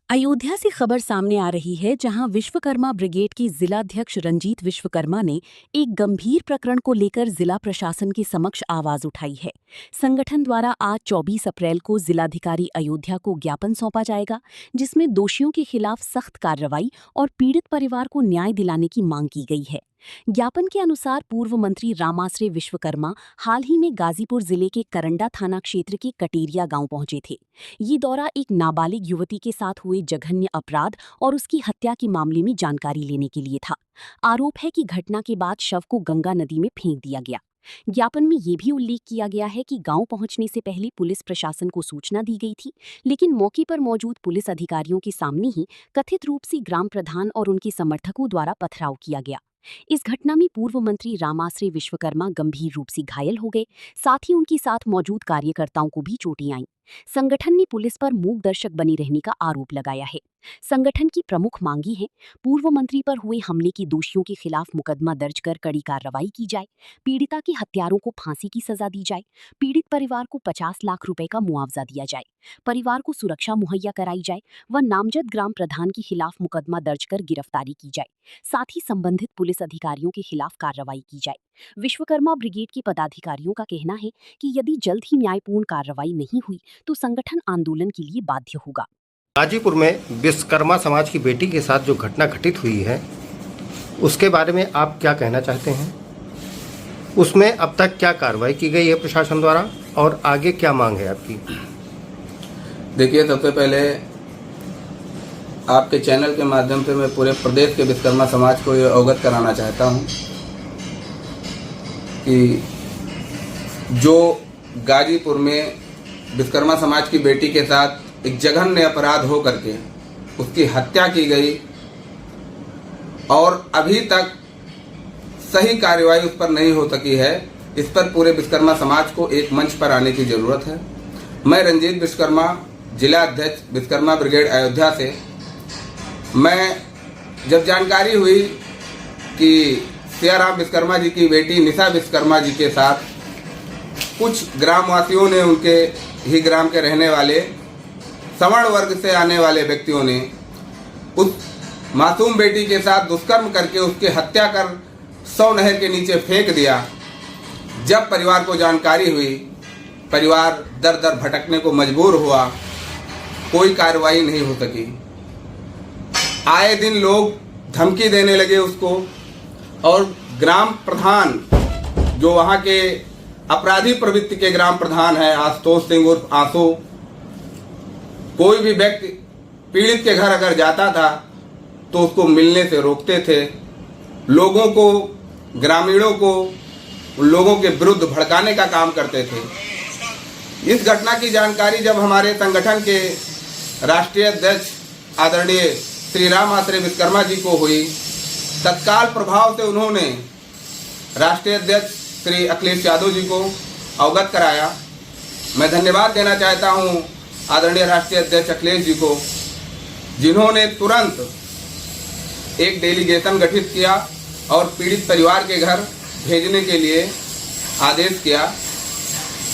अयोध्या से खबर सामने आ रही है जहां विश्वकर्मा ब्रिगेड के जिलाध्यक्ष रंजीत विश्वकर्मा ने एक गंभीर प्रकरण को लेकर जिला प्रशासन के समक्ष आवाज उठाई है। संगठन द्वारा आज 24 अप्रैल को जिलाधिकारी अयोध्या को ज्ञापन सौंपा जाएगा, जिसमें दोषियों के खिलाफ सख्त कार्रवाई और पीड़ित परिवार को न्याय दिलाने की मांग की गई है। ज्ञापन के अनुसार पूर्व मंत्री रामाश्रय विश्वकर्मा हाल ही में गाजीपुर जिले के करंडा थाना क्षेत्र के कटेरिया गांव पहुंचे थे। ये दौरा एक नाबालिग युवती के साथ हुए जघन्य अपराध और उसकी हत्या के मामले में जानकारी लेने के लिए था। आरोप है कि घटना के बाद शव को गंगा नदी में फेंक दिया गया। ज्ञापन में ये भी उल्लेख किया गया है कि गांव पहुंचने से पहले पुलिस प्रशासन को सूचना दी गई थी, लेकिन मौके पर मौजूद पुलिस अधिकारियों के सामने ही कथित रूप से ग्राम प्रधान और उनके समर्थकों द्वारा पथराव किया गया। इस घटना में पूर्व मंत्री रामाश्रय विश्वकर्मा गंभीर रूप से घायल हो गए, साथ ही उनके साथ मौजूद कार्यकर्ताओं को भी चोटें आईं। संगठन ने पुलिस पर मूक दर्शक बनी रहने का आरोप लगाया है। संगठन की प्रमुख मांगी है पूर्व मंत्री पर हुए हमले के दोषियों के खिलाफ मुकदमा दर्ज कर कड़ी कार्रवाई की जाए, पीड़िता के हत्यारों को फांसी की सजा दी जाए, पीड़ित परिवार को 50 लाख रुपए का मुआवजा दिया जाए, परिवार को सुरक्षा मुहैया कराई जाए व नामजद ग्राम प्रधान के खिलाफ मुकदमा दर्ज कर गिरफ्तारी की जाए, साथ ही संबंधित पुलिस अधिकारियों के खिलाफ कार्रवाई की जाए। विश्वकर्मा ब्रिगेड के पदाधिकारियों का कहना है कि यदि जल्द ही न्यायपूर्ण कार्रवाई नहीं हुई तो संगठन आंदोलन के लिए बाध्य होगा। गाजीपुर में विश्वकर्मा समाज की बेटी के साथ जो घटना घटित हुई है उसके बारे में आप क्या कहना चाहते हैं? उसमें अब तक क्या कार्रवाई की गई है प्रशासन द्वारा और आगे क्या मांग है आपकी? देखिए, सबसे पहले आपके चैनल के माध्यम से मैं पूरे प्रदेश के विश्वकर्मा समाज को ये अवगत कराना चाहता हूँ कि जो गाजीपुर में विश्वकर्मा समाज की बेटी के साथ एक जघन्य अपराध हो करके उसकी हत्या की गई और अभी तक सही कार्रवाई उस पर नहीं हो सकी है। इस पर पूरे विश्वकर्मा समाज को एक मंच पर आने की ज़रूरत है। मैं रंजीत विश्वकर्मा, जिला अध्यक्ष विश्वकर्मा ब्रिगेड अयोध्या से, मैं जब जानकारी हुई कि सियाराम विश्वकर्मा जी की बेटी निशा विश्वकर्मा जी के साथ कुछ ग्रामवासियों ने, उनके ही ग्राम के रहने वाले सवर्ण वर्ग से आने वाले व्यक्तियों ने उस मासूम बेटी के साथ दुष्कर्म करके उसकी हत्या कर 100 नहर के नीचे फेंक दिया। जब परिवार को जानकारी हुई, परिवार दर दर भटकने को मजबूर हुआ, कोई कार्रवाई नहीं हो सकी। आए दिन लोग धमकी देने लगे उसको, और ग्राम प्रधान जो वहाँ के अपराधी प्रवृत्ति के ग्राम प्रधान है आशुतोष सिंह उर्फ आंसू, कोई भी व्यक्ति पीड़ित के घर अगर जाता था तो उसको मिलने से रोकते थे। लोगों को, ग्रामीणों को लोगों के विरुद्ध भड़काने का काम करते थे। इस घटना की जानकारी जब हमारे संगठन के राष्ट्रीय अध्यक्ष आदरणीय श्री रामाश्रय विश्वकर्मा जी को हुई, तत्काल प्रभाव से उन्होंने राष्ट्रीय अध्यक्ष श्री अखिलेश यादव जी को अवगत कराया। मैं धन्यवाद देना चाहता हूं आदरणीय राष्ट्रीय अध्यक्ष अखिलेश जी को, जिन्होंने तुरंत एक डेलीगेशन गठित किया और पीड़ित परिवार के घर भेजने के लिए आदेश किया।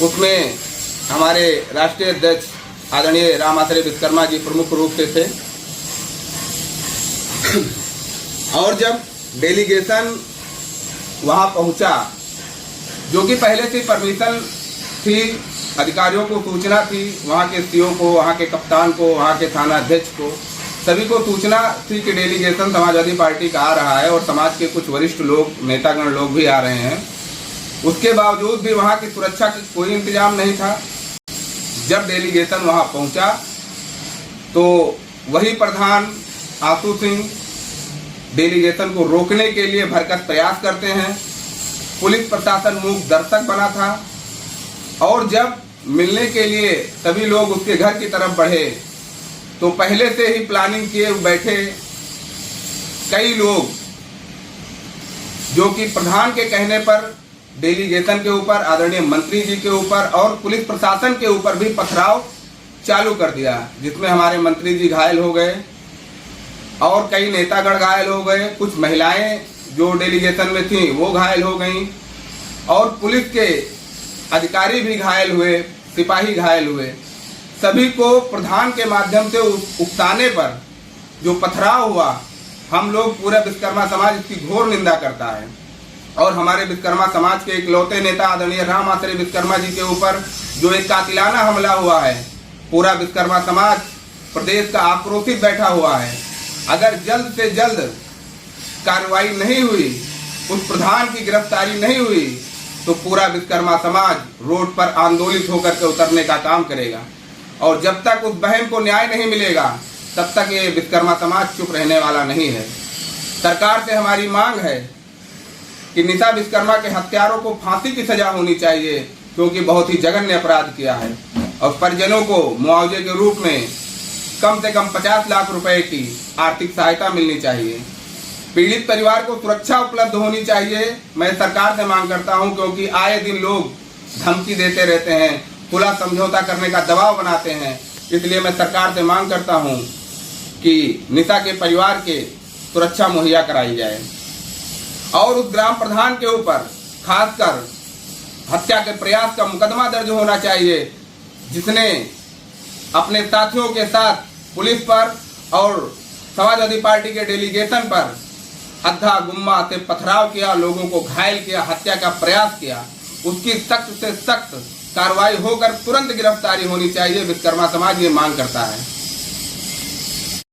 उसमें हमारे राष्ट्रीय अध्यक्ष आदरणीय रामाश्रय विश्वकर्मा जी प्रमुख रूप से थे। और जब डेलीगेशन वहां पहुंचा, जो कि पहले से परमिशन थी, अधिकारियों को सूचना थी, वहां के सीओ को, वहां के कप्तान को, वहां के थाना अध्यक्ष को, सभी को सूचना थी कि डेलीगेशन समाजवादी पार्टी का आ रहा है और समाज के कुछ वरिष्ठ लोग, नेतागण लोग भी आ रहे हैं। उसके बावजूद भी वहां की सुरक्षा का कोई इंतजाम नहीं था। जब डेलीगेशन वहां पहुंचा तो वही प्रधान आशु सिंह डेलीगेशन को रोकने के लिए भरकस प्रयास करते हैं। पुलिस प्रशासन मूक दर्शक बना था और जब मिलने के लिए सभी लोग उसके घर की तरफ बढ़े तो पहले से ही प्लानिंग किए बैठे कई लोग, जो कि प्रधान के कहने पर डेलीगेशन के ऊपर, आदरणीय मंत्री जी के ऊपर और पुलिस प्रशासन के ऊपर भी पथराव चालू कर दिया, जिसमें हमारे मंत्री जी घायल हो गए और कई नेतागण घायल हो गए। कुछ महिलाएं जो डेलीगेशन में थीं वो घायल हो गईं और पुलिस के अधिकारी भी घायल हुए, सिपाही घायल हुए। सभी को प्रधान के माध्यम से उकसाने पर जो पथराव हुआ, हम लोग पूरा विश्वकर्मा समाज इसकी घोर निंदा करता है। और हमारे विश्वकर्मा समाज के इकलौते नेता आदरणीय राम आचार्य विश्वकर्मा जी के ऊपर जो एक कातिलाना हमला हुआ है, पूरा विश्वकर्मा समाज प्रदेश का आक्रोशित बैठा हुआ है। अगर जल्द से जल्द कार्रवाई नहीं हुई, उस प्रधान की गिरफ्तारी नहीं हुई, तो पूरा विश्वकर्मा समाज रोड पर आंदोलित होकर के उतरने का काम करेगा। और जब तक उस बहन को न्याय नहीं मिलेगा, तब तक ये विश्वकर्मा समाज चुप रहने वाला नहीं है। सरकार से हमारी मांग है कि निशा विश्वकर्मा के हत्यारों को फांसी की सजा होनी चाहिए, क्योंकि बहुत ही जघन्य अपराध किया है। और परिजनों को मुआवजे के रूप में कम से कम 50 लाख रुपए की आर्थिक सहायता मिलनी चाहिए। पीड़ित परिवार को सुरक्षा उपलब्ध होनी चाहिए। मैं सरकार से मांग करता हूं, क्योंकि आए दिन लोग धमकी देते रहते हैं, खुला समझौता करने का दबाव बनाते हैं। इसलिए मैं सरकार से मांग करता हूं कि निशा के परिवार के सुरक्षा मुहैया कराई जाए और उस ग्राम प्रधान के ऊपर खासकर हत्या के प्रयास का मुकदमा दर्ज होना चाहिए, जिसने अपने साथियों के साथ पुलिस पर और समाजवादी पार्टी के डेलीगेशन पर अद्धा गुम्मा से पथराव किया, लोगों को घायल किया, हत्या का प्रयास किया। उसकी सख्त से सख्त कार्रवाई होकर तुरंत गिरफ्तारी होनी चाहिए। विश्वकर्मा समाज ये मांग करता है।